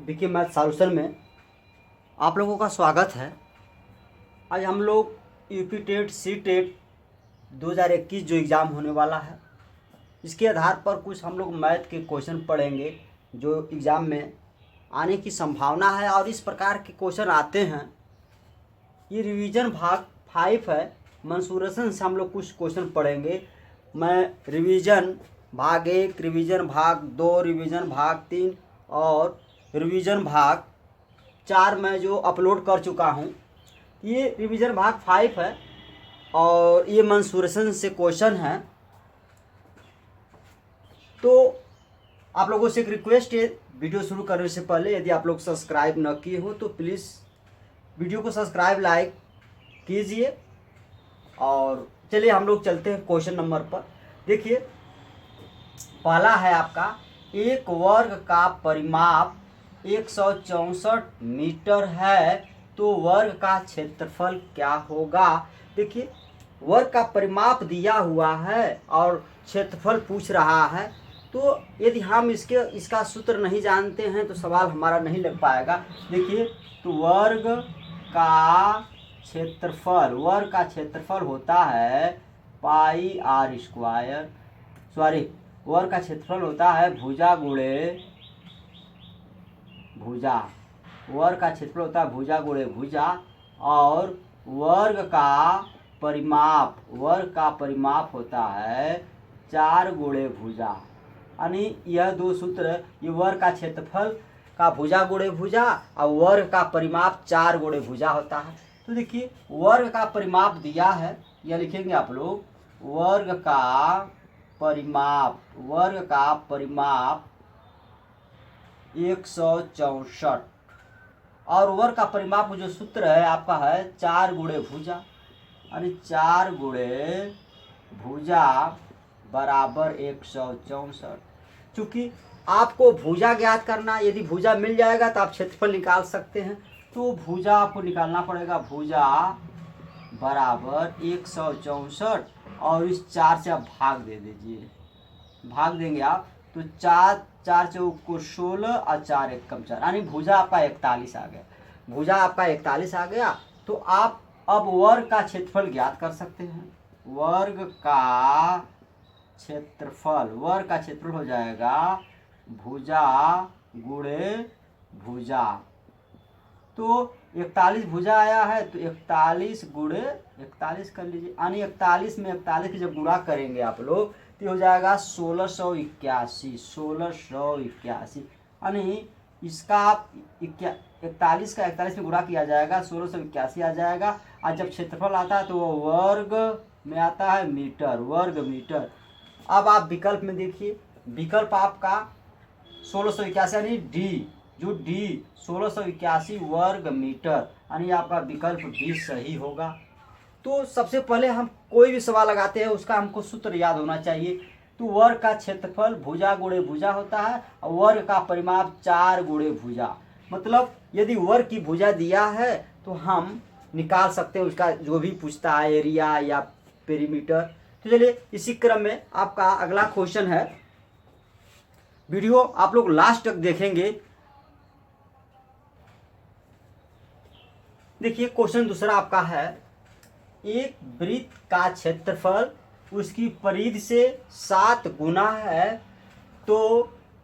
देखिए math solution में आप लोगों का स्वागत है। आज हम लोग यूपी टेट सी टेट 2021 जो एग्ज़ाम होने वाला है, इसके आधार पर कुछ हम लोग मैथ के क्वेश्चन पढ़ेंगे जो एग्ज़ाम में आने की संभावना है। और इस प्रकार के क्वेश्चन आते हैं। ये रिवीजन भाग 5 है। मंसूरेशन से हम लोग कुछ क्वेश्चन पढ़ेंगे। मैं रिवीजन भाग 1, रिवीजन भाग 2, रिवीजन भाग 3 और रिवीजन भाग 4 मैं जो अपलोड कर चुका हूँ। ये रिवीजन भाग 5 है और ये मंसूरेशन से क्वेश्चन है। तो आप लोगों से एक रिक्वेस्ट है, वीडियो शुरू करने से पहले यदि आप लोग सब्सक्राइब न किए हो तो प्लीज़ वीडियो को सब्सक्राइब लाइक कीजिए। और चलिए हम लोग चलते हैं क्वेश्चन नंबर पर। देखिए पहला है आपका, एक वर्ग का परिमाप 164 मीटर है तो वर्ग का क्षेत्रफल क्या होगा। देखिए वर्ग का परिमाप दिया हुआ है और क्षेत्रफल पूछ रहा है। तो यदि हम इसका सूत्र नहीं जानते हैं तो सवाल हमारा नहीं लग पाएगा। देखिए तो वर्ग का क्षेत्रफल होता है पाई आर स्क्वायर, वर्ग का क्षेत्रफल होता है भुजा गुणे भुजा, वर्ग का क्षेत्रफल होता है भुजा गुणे भुजा। और वर्ग का परिमाप होता है 4 गुणे भुजा। यानी यह दो सूत्र, ये वर्ग का क्षेत्रफल का भुजा गुणे भुजा और वर्ग का परिमाप 4 गुणे भुजा होता है। तो देखिए वर्ग का परिमाप दिया है, यह लिखेंगे आप लोग, वर्ग का परिमाप 164 और वर्ग का परिमाप जो सूत्र है आपका है 4 गुणे भुजा, यानी 4 गुणे भुजा बराबर 164। चूँकि आपको भुजा ज्ञात करना, यदि भुजा मिल जाएगा तो आप क्षेत्रफल निकाल सकते हैं। तो भुजा आपको निकालना पड़ेगा, भुजा बराबर 164 और इस 4 से आप भाग दे दीजिए, भाग देंगे आप तो 4 चौक को 16 और 4 एकम 4, यानी भुजा आपका 41 आ गया। भुजा आपका 41 आ गया तो आप अब वर्ग का क्षेत्रफल ज्ञात कर सकते हैं। वर्ग का क्षेत्रफल हो जाएगा भुजा गुणे भुजा। तो 41 भुजा आया है तो 41 गुणे 41 कर लीजिए, यानी 41 में 41 की जब गुणा करेंगे आप लोग तो हो जाएगा 1681। यानी इसका आप 41 का 41 में गुणा किया जाएगा, 1681 आ जाएगा। और जब क्षेत्रफल आता है तो वो वर्ग में आता है मीटर, वर्ग मीटर। अब आप विकल्प में देखिए, विकल्प आपका 1681 यानी डी, जो डी 1681 वर्ग मीटर, यानी आपका विकल्प डी सही होगा। तो सबसे पहले हम कोई भी सवाल लगाते हैं उसका हमको सूत्र याद होना चाहिए। तो वर्ग का क्षेत्रफल भुजा गुणे भुजा होता है और वर्ग का परिमाप 4 गुणे भुजा। मतलब यदि वर्ग की भुजा दिया है तो हम निकाल सकते हैं उसका जो भी पूछता है, एरिया या पेरीमीटर। तो चलिए इसी क्रम में आपका अगला क्वेश्चन है, वीडियो आप लोग लास्ट तक देखेंगे। देखिए क्वेश्चन दूसरा आपका है, एक वृत्त का क्षेत्रफल उसकी परिधि से 7 गुना है तो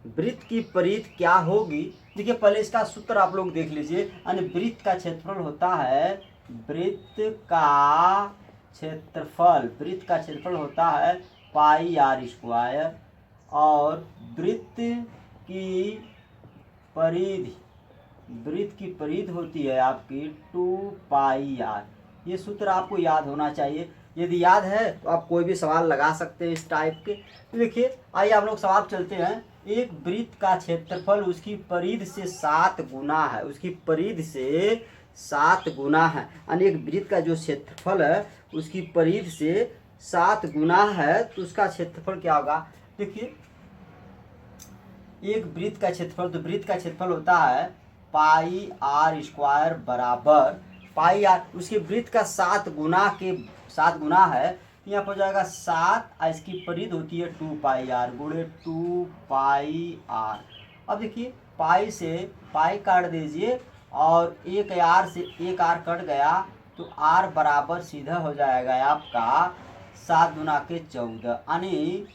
वृत्त की परिधि क्या होगी। देखिए पहले इसका सूत्र आप लोग देख लीजिए, यानी वृत्त का क्षेत्रफल होता है, वृत्त का क्षेत्रफल होता है पाई आर स्क्वायर और वृत्त की परिधि होती है आपकी 2 पाई आर। ये सूत्र आपको याद होना चाहिए। यदि याद है तो आप कोई भी सवाल लगा सकते हैं इस टाइप के। तो देखिए आइए हम लोग सवाल चलते हैं। एक वृत्त का क्षेत्रफल उसकी परिधि से 7 गुना है, उसकी परिधि से 7 गुना है, यानी एक वृत्त का जो क्षेत्रफल है उसकी परिधि से 7 गुना है तो उसका क्षेत्रफल क्या होगा। देखिए एक वृत्त का क्षेत्रफल, तो वृत्त का क्षेत्रफल होता है पाई आर स्क्वायर बराबर पाई आर, उसके वृत्त का 7 गुना है तो यहाँ पर हो जाएगा 7 और इसकी परिधि होती है 2 पाई आर गुणे 2 पाई आर। अब देखिए पाई से पाई काट दीजिए और एक आर से एक आर कट गया तो आर बराबर सीधा हो जाएगा आपका 7 गुना के 14, यानी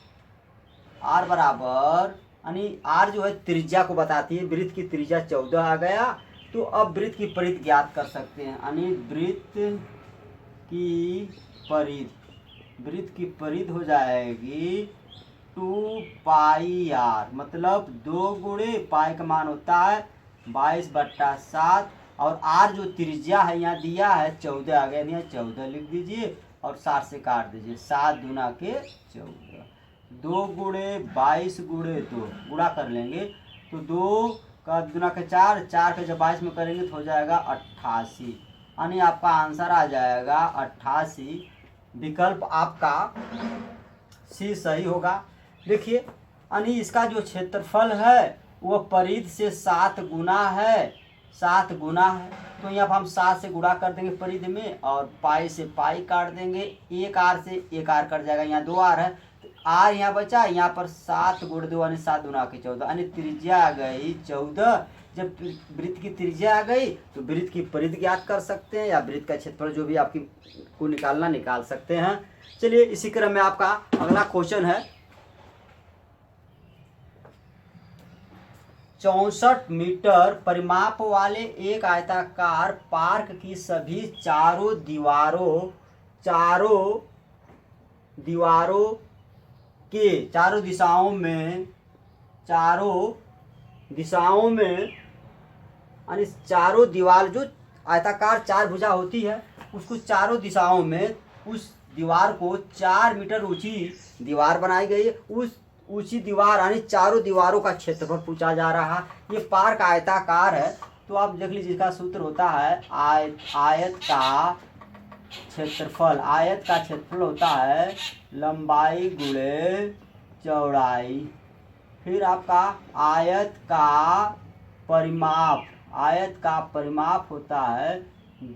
आर बराबर, यानी आर जो है त्रिज्या को बताती है, वृत्त की त्रिज्या 14 आ गया। तो अब वृत्त की परिधि ज्ञात कर सकते हैं, यानी वृत्त की परिधि हो जाएगी 2 पाई आर, मतलब 2 गुणे पाई का मान होता है 22/7 और आर जो त्रिज्या है यहाँ दिया है 14 आ गया, यहाँ 14 लिख दीजिए और 7 से काट दीजिए, 7 गुना के 14, 2 गुणे 22 गुणे 2 गुणा कर लेंगे तो 2 का गुना के 4, 4 के जब 22 में करेंगे तो हो जाएगा 88, यानी आपका आंसर आ जाएगा 88। विकल्प आपका सी सही होगा। देखिए यानी इसका जो क्षेत्रफल है वो परिधि से 7 गुना है, 7 गुना है, तो यहाँ पर हम 7 से गुणा कर देंगे परिधि में और पाई से पाई काट देंगे, एक आर से एक आर कट जाएगा, यहाँ 2 आर है तो आर यहाँ बचा, यहाँ पर 7 गुण 2 यानी 7 गुना के 14, यानी त्रिज्या आ गई 14। जब वृत्त की त्रिज्या आ गई तो वृत्त की परिधि ज्ञात कर सकते हैं या वृत्त का क्षेत्रफल जो भी आपकी को निकाल सकते हैं। चलिए इसी क्रम में आपका अगला क्वेश्चन है 64 मीटर परिमाप वाले एक आयताकार पार्क की सभी चारों दीवारों के चारों दिशाओं में यानी चारों दीवार जो आयताकार 4 भुजा होती है उसको चारों दिशाओं में उस दीवार को 4 मीटर ऊंची दीवार बनाई गई है, उस ऊंची दीवार यानी चारों दीवारों का क्षेत्रफल पूछा जा रहा है। ये पार्क आयताकार है तो आप देख लीजिए इसका सूत्र होता है आयत का क्षेत्रफल होता है लंबाई गुणे चौड़ाई, फिर आपका आयत का परिमाप होता है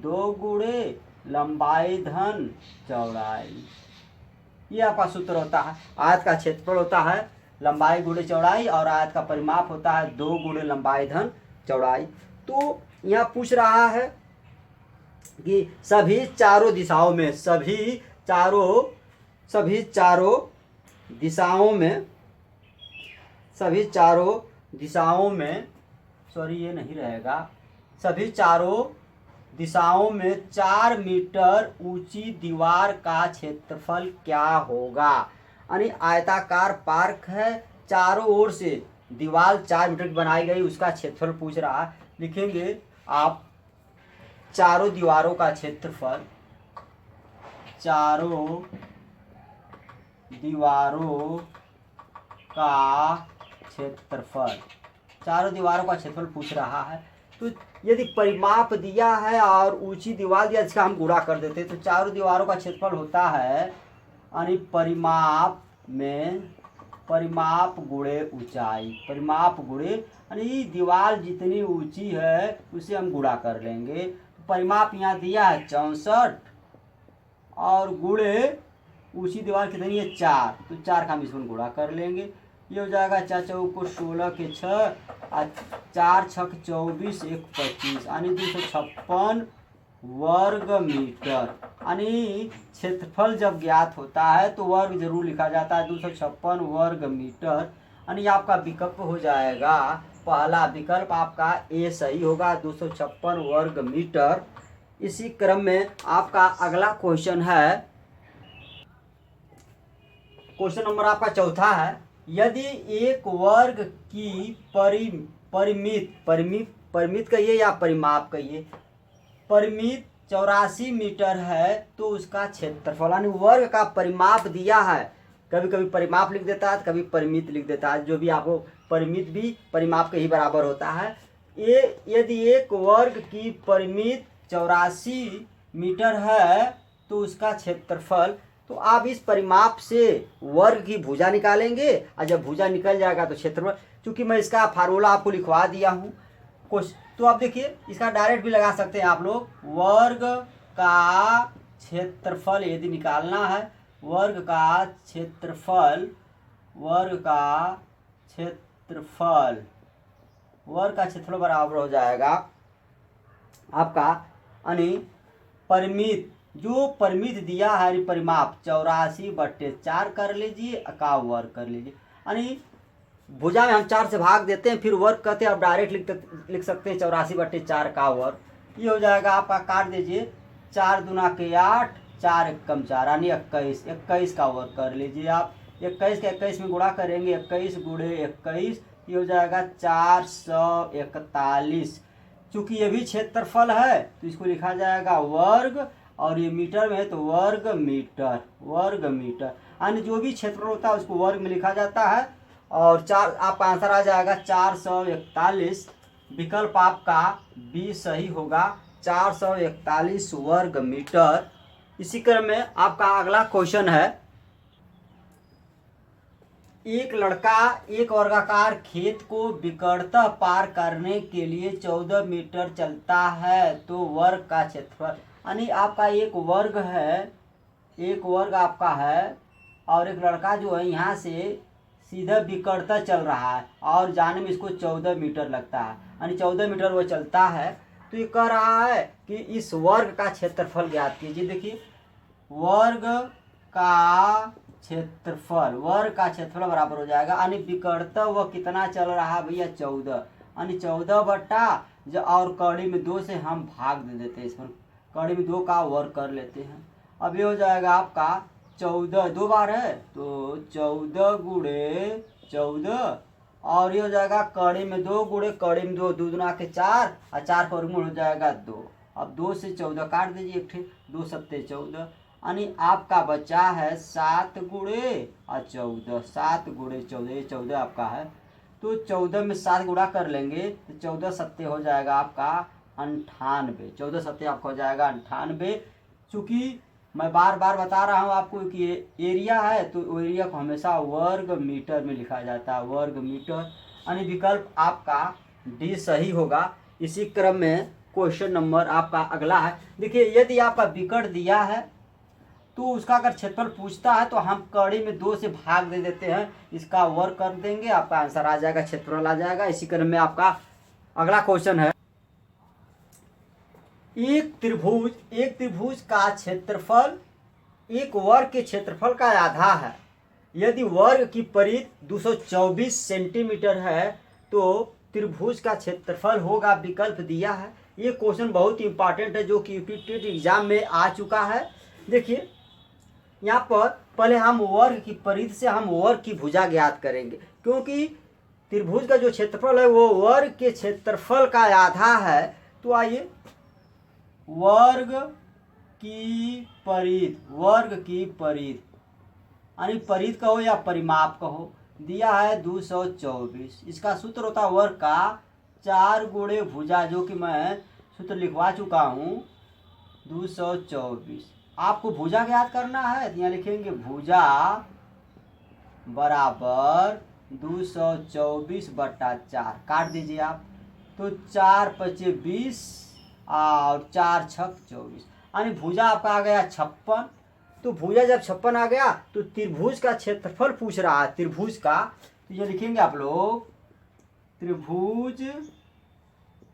2 गुणे लंबाई धन चौड़ाई। ये आपका सूत्र होता है, आयत का क्षेत्रफल होता है लंबाई गुणे चौड़ाई और आयत का परिमाप होता है 2 गुणे लंबाई धन चौड़ाई। तो यहाँ पूछ रहा है कि सभी चारों दिशाओं में सॉरी ये नहीं रहेगा, सभी चारों दिशाओं में 4 मीटर ऊंची दीवार का क्षेत्रफल क्या होगा। यानी आयताकार पार्क है, चारों ओर से दीवार 4 मीटर की बनाई गई, उसका क्षेत्रफल पूछ रहा है। लिखेंगे आप चारों दीवारों का क्षेत्रफल, चारों दीवारों का क्षेत्रफल पूछ रहा है। तो यदि परिमाप दिया है और ऊंची दीवार दिया जिसका हम गुणा कर देते हैं तो चारों दीवारों का क्षेत्रफल होता है यानी परिमाप गुणे ऊंचाई, परिमाप गुणे यानी दीवार जितनी ऊंची है उसे हम गुणा कर लेंगे। परिमाप यहाँ दिया है 64 और गुणे ऊंची दीवार कितनी है 4, तो 4 का हम इसमें गुणा कर लेंगे। ये हो जाएगा 4 चौको 16 के 6 और 4 छक 24 1 25 यानी 256 वर्ग मीटर। यानी क्षेत्रफल जब ज्ञात होता है तो वर्ग जरूर लिखा जाता है, 256 वर्ग मीटर। यानी आपका विकल्प हो जाएगा, पहला विकल्प आपका ए सही होगा, 256 वर्ग मीटर। इसी क्रम में आपका अगला क्वेश्चन है, क्वेश्चन नंबर आपका चौथा है, यदि एक वर्ग की परिमित कहिए या परिमाप कहिए, परिमित 84 मीटर है तो उसका क्षेत्रफल, यानी वर्ग का परिमाप दिया है, कभी कभी परिमाप लिख देता है कभी परिमित लिख देता है, जो भी आपको परिमित भी परिमाप के ही बराबर होता है। यदि एक वर्ग की परिमित 84 मीटर है तो उसका क्षेत्रफल, तो आप इस परिमाप से वर्ग की भुजा निकालेंगे और जब भुजा निकल जाएगा तो क्षेत्रफल, चूंकि मैं इसका फार्मूला आपको लिखवा दिया हूँ कुछ, तो आप देखिए इसका डायरेक्ट भी लगा सकते हैं आप लोग, वर्ग का क्षेत्रफल यदि निकालना है, वर्ग का क्षेत्रफल वर्ग का क्षेत्रफल बराबर हो जाएगा आपका यानी परिमित, जो परिमित दिया है परिमाप 84/4 कर लीजिए का वर्ग कर लीजिए। यानी भुजा में हम 4 से भाग देते हैं फिर वर्ग करते हैं, आप डायरेक्ट लिख सकते हैं 84/4 का वर्ग। ये हो जाएगा आपका, काट दीजिए 4 दूना के 8, 4 एकम 4 यानी 21 का वर्ग कर लीजिए आप। 21 के 21 में गुणा करेंगे, 21 गुणे 21 ये हो जाएगा 441। चूंकि ये भी क्षेत्रफल है तो इसको लिखा जाएगा वर्ग, और ये मीटर में है तो वर्ग मीटर, वर्ग मीटर यानी जो भी क्षेत्रफल होता है उसको वर्ग में लिखा जाता है। और चार आपका आंसर आ जाएगा 441। विकल्प आपका बी सही होगा, 441 वर्ग मीटर। इसी क्रम में आपका अगला क्वेश्चन है, एक लड़का एक वर्गाकार खेत को विकटतः पार करने के लिए 14 मीटर चलता है तो वर्ग का क्षेत्रफल, यानी आपका एक वर्ग है, एक वर्ग आपका है और एक लड़का जो है यहाँ से सीधा विकटतः चल रहा है और जाने में इसको 14 मीटर लगता है, यानी 14 मीटर वो चलता है। तो ये कह रहा है कि इस वर्ग का क्षेत्रफल ज्ञात कीजिए। देखिए वर्ग का क्षेत्रफल, वर्ग का क्षेत्रफल बराबर हो जाएगा यानी विकटतः वह कितना चल रहा है भैया 14, यानी 14 बट्टा और कड़ी में 2 से हम भाग दे देते हैं, इस पर कड़ी में 2 का वर्ग कर लेते हैं। अब ये हो जाएगा आपका 14, 2 बार है तो 14 गुणे 14 और ये हो जाएगा कड़ी में 2 गुणे कड़ी में 2, 2 दूना के 4 और 4 का वर्गमूल हो जाएगा 2। अब 2 से 14 काट दीजिए, एक ठीक 2 सत्ते 14 यानी आपका बचा है 7 गुणे और 14, 7 गुणे 14, ये 14 आपका है तो 14 में 7 गुणा कर लेंगे तो 14 सत्ते हो जाएगा आपका 98, 14 सत्ते आपका हो जाएगा 98। चूँकि मैं बार बार बता रहा हूँ आपको कि एरिया है तो एरिया को हमेशा वर्ग मीटर में लिखा जाता है, वर्ग मीटर, यानी विकल्प आपका डी सही होगा। इसी क्रम में क्वेश्चन नंबर आपका अगला है। देखिए यदि आपका विकट दिया है तो उसका अगर क्षेत्रफल पूछता है तो हम कड़ी में 2 से भाग दे देते हैं, इसका वर्ग कर देंगे, आपका आंसर आ जाएगा, क्षेत्रफल आ जाएगा। इसी क्रम में आपका अगला क्वेश्चन है, एक त्रिभुज का क्षेत्रफल एक वर्ग के क्षेत्रफल का आधा है। यदि वर्ग की परिधि 224 सेंटीमीटर है तो त्रिभुज का क्षेत्रफल होगा, विकल्प दिया है। ये क्वेश्चन बहुत इंपॉर्टेंट है जो कि यूपीटेट एग्जाम में आ चुका है। देखिए यहाँ पर पहले हम वर्ग की परिधि से हम वर्ग की भुजा ज्ञात करेंगे, क्योंकि त्रिभुज का जो क्षेत्रफल है वो वर्ग के क्षेत्रफल का आधा है। तो आइए वर्ग की परिधि, वर्ग की परिधि यानी परिधि कहो या परिमाप कहो, दिया है 224। इसका सूत्र होता है वर्ग का 4 गुणे भुजा, जो कि मैं सूत्र लिखवा चुका हूँ 224। आपको भुजा ज्ञात करना है तो यहाँ लिखेंगे भुजा बराबर 224/4, काट दीजिए आप तो 4 पचे 20 और 4 छक 24, यानी भुजा आपका आ गया 56। तो भुजा जब 56 आ गया तो त्रिभुज का क्षेत्रफल पूछ रहा है, त्रिभुज का, तो ये लिखेंगे आप लोग त्रिभुज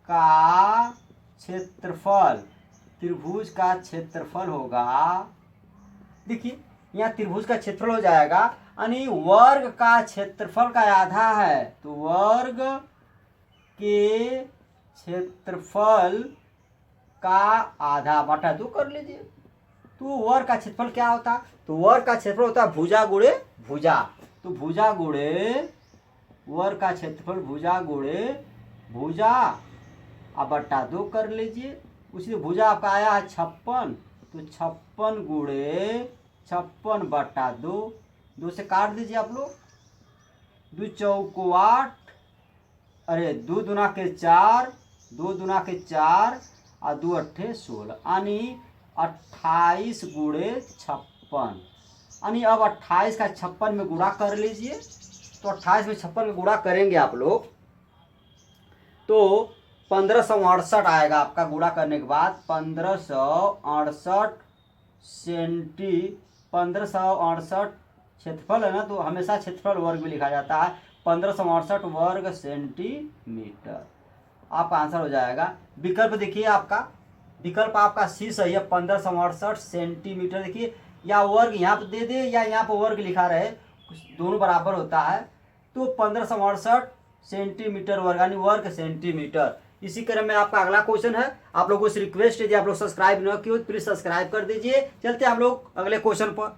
का क्षेत्रफल, त्रिभुज का क्षेत्रफल होगा। देखिए यहाँ त्रिभुज का क्षेत्रफल हो जाएगा यानी वर्ग का क्षेत्रफल का आधा है तो वर्ग के क्षेत्रफल का आधा बटा 2 कर लीजिए। तो वर्ग का क्षेत्रफल क्या होता, तो वर्ग का क्षेत्रफल होता है भुजा गुणे भुजा, तो भुजा गुणे वर्ग का क्षेत्रफल भुजा गुणे भुजा अब बटा 2 कर लीजिए। उसी भुजा आपका आया है 56 तो 56 गुणे 56/2, 2 से काट दीजिए आप लोग, 2 चौको 8, अरे 2 दूना के 4, 2 दूना के 4 और 2 अट्ठे 16, यानी 28 गुणे 56, यानी अब 28 का 56 में गुणा कर लीजिए। तो 28 में 56 में गुणा करेंगे आप लोग तो 1568 आएगा आपका, गुणा करने के बाद 1568 1568 क्षेत्रफल है ना, तो हमेशा क्षेत्रफल वर्ग में लिखा जाता है। 1568 वर्ग सेंटीमीटर। आपका आंसर हो जाएगा। विकल्प देखिए, आपका विकल्प आपका सी सही है, 1568 सेंटीमीटर। देखिए या वर्ग यहाँ पर दे दे या यहाँ पर वर्ग लिखा रहे, दोनों बराबर होता है। तो 1568 सेंटीमीटर वर्ग यानी वर्ग सेंटीमीटर। इसी क्रम में आपका अगला क्वेश्चन है। आप लोगों से रिक्वेस्ट है, यदि आप लोग सब्सक्राइब न किए तो प्लीज सब्सक्राइब कर दीजिए। चलते हैं हम लोग अगले क्वेश्चन पर।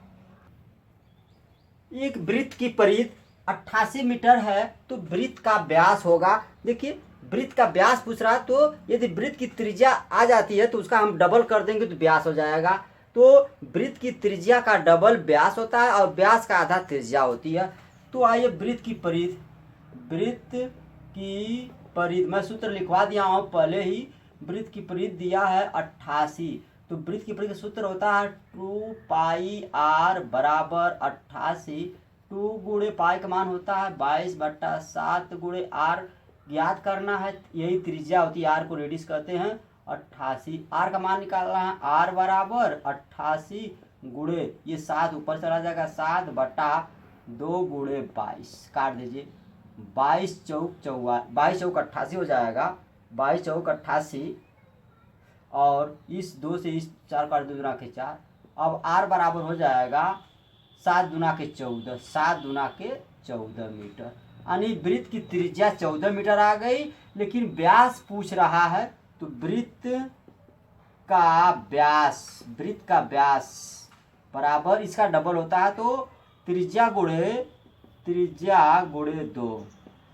एक वृत्त की परिधि 88 मीटर है, तो वृत्त का व्यास होगा। देखिए वृत्त का व्यास पूछ रहा है, तो यदि वृत्त की त्रिज्या आ जाती है तो उसका हम डबल कर देंगे तो व्यास हो जाएगा। तो वृत्त की त्रिज्या का डबल व्यास होता है और व्यास का आधा त्रिज्या होती है। तो आइए वृत्त की परिधि, वृत्त की परिधि मैं सूत्र लिखवा दिया हूँ पहले ही। वृत्त की परिधि दिया है 88, तो वृत्त की परिधि का सूत्र होता है 2 पाई r बराबर 88। 2 गुणे पाई का मान होता है 22/7 गुणे r ज्ञात करना है, यही त्रिज्या होती है, r को रेडियस कहते हैं 88। r का मान निकालना है, r बराबर 88 गुणे ये 7 ऊपर चला जाएगा 7/2 गुणे 22, काट दीजिए 22 चौक 88 हो जाएगा, 22 चौक 88। और इस 2 से इस 4 काट 2 दूना के 4। अब r बराबर हो जाएगा 7 दूना के 14, 7 दूना के 14 मीटर। यानी वृत्त की त्रिज्या 14 मीटर आ गई, लेकिन व्यास पूछ रहा है। तो वृत्त का व्यास बराबर इसका डबल होता है, तो त्रिज्या गुणे 2,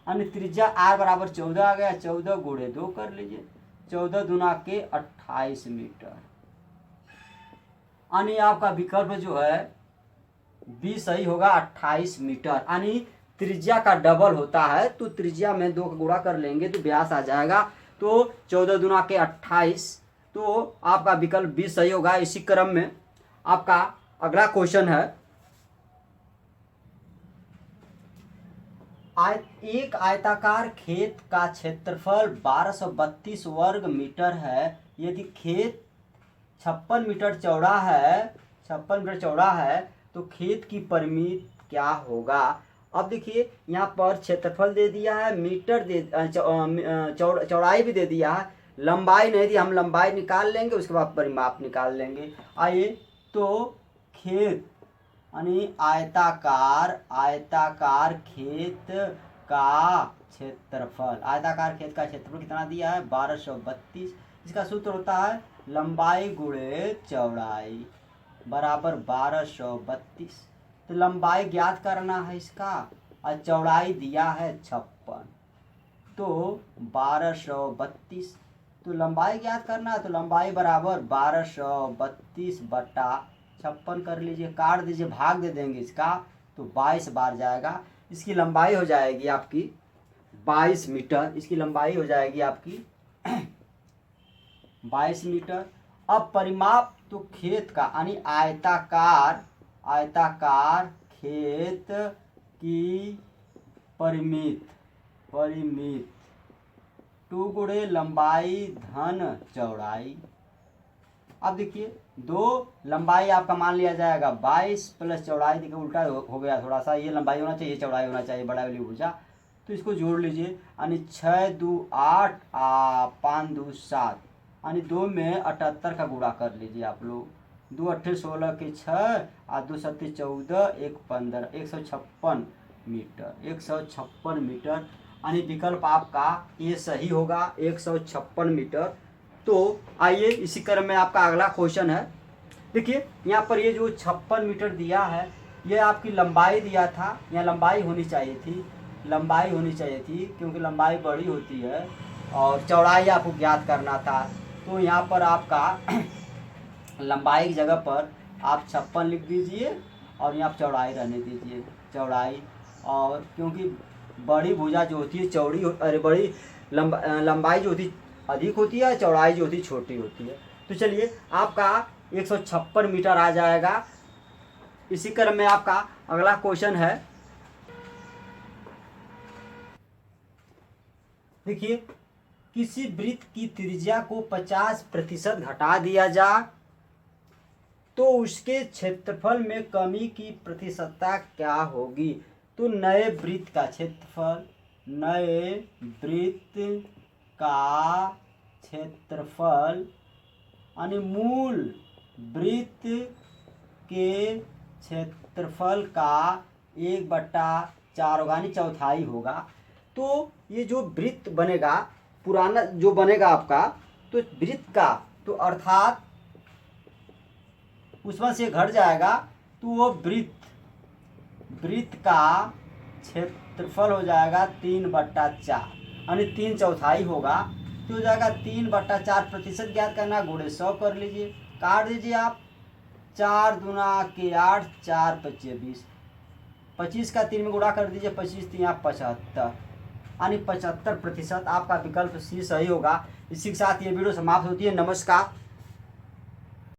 यानी त्रिज्या r बराबर 14 आ गया, 14 गुणे 2 कर लीजिए, 14 दूना के 28 मीटर। यानी आपका विकल्प जो है बी सही होगा, 28 मीटर। यानी त्रिज्या का डबल होता है, तो त्रिज्या में 2 का गुणा कर लेंगे तो व्यास आ जाएगा। तो 14 दूना के 28, तो आपका विकल्प बी सही होगा। इसी क्रम में आपका अगला क्वेश्चन है। एक आयताकार खेत का क्षेत्रफल 1232 वर्ग मीटर है। यदि खेत 56 मीटर चौड़ा है तो खेत की परिमिति क्या होगा। अब देखिए यहाँ पर क्षेत्रफल दे दिया है, मीटर चौड़ाई भी दे दिया है, लंबाई नहीं दी। हम लंबाई निकाल लेंगे, उसके बाद परिमाप निकाल लेंगे। आइए तो खेत यानी आयताकार खेत का क्षेत्रफल कितना दिया है 1232। इसका सूत्र होता है लंबाई गुणे चौड़ाई बराबर 1232। तो लंबाई ज्ञात करना है इसका, और चौड़ाई दिया है 56, तो 1232। तो लंबाई ज्ञात करना है, तो लंबाई बराबर 1232/56 कर लीजिए, काट दीजिए, भाग दे देंगे इसका, तो 22 बार जाएगा। इसकी लंबाई हो जाएगी आपकी 22 मीटर। इसकी लंबाई हो जाएगी आपकी 22 मीटर। अब परिमाप, तो खेत का यानी आयताकार खेत की परिमिति 2 गुणे लंबाई धन चौड़ाई। अब देखिए 2 लंबाई आपका मान लिया जाएगा 22 प्लस चौड़ाई, देखिए उल्टा हो गया थोड़ा सा, ये लंबाई होना चाहिए, चौड़ाई होना चाहिए, बड़ा वाली भुजा। तो इसको जोड़ लीजिए, यानी 6 2 8 5 2 7, यानी 2 में 78 का गुणा कर लीजिए आप लोग। 2 8 16 के 6 और 2 7 14 1 15, 156 मीटर, 156 मीटर। यानी विकल्प आपका ये सही होगा, 156 मीटर। तो आइए इसी क्रम में आपका अगला क्वेश्चन है। देखिए यहाँ पर ये जो 56 मीटर दिया है, ये आपकी लंबाई दिया था, यहाँ लंबाई होनी चाहिए थी, क्योंकि लंबाई बड़ी होती है और चौड़ाई आपको ज्ञात करना था। तो यहाँ पर आपका लंबाई की जगह पर आप 56 लिख दीजिए और यहाँ चौड़ाई रहने दीजिए, चौड़ाई। और क्योंकि बड़ी भुजा जो होती है बड़ी लंबाई जो होती अधिक होती है, चौड़ाई जो होती छोटी होती है। तो चलिए आपका 156 मीटर आ जाएगा। इसी क्रम में आपका अगला क्वेश्चन है। देखिए किसी वृत्त की त्रिज्या को 50% घटा दिया जाए तो उसके क्षेत्रफल में कमी की प्रतिशतता क्या होगी। तो नए वृत्त का क्षेत्रफल, नए वृत्त का क्षेत्रफल यानी मूल वृत्त के क्षेत्रफल का 1/4 होगा यानी चौथाई होगा। तो ये जो वृत्त बनेगा पुराना जो बनेगा आपका, तो वृत्त का तो अर्थात उसमें से घट जाएगा, तो वो वृत्त का क्षेत्रफल हो जाएगा 3/4 यानी 3/4 होगा। तो हो जाएगा 3/4 प्रतिशत ज्ञात करना, गुणे 100 कर लीजिए, काट दीजिए आप। 4 दूना के 8, 4 पच्चे 20, 25 का 3 में गुणा कर दीजिए, 25 3 75 यानी 75% आपका विकल्प सी सही होगा। इसी के साथ ये वीडियो समाप्त होती है। नमस्कार।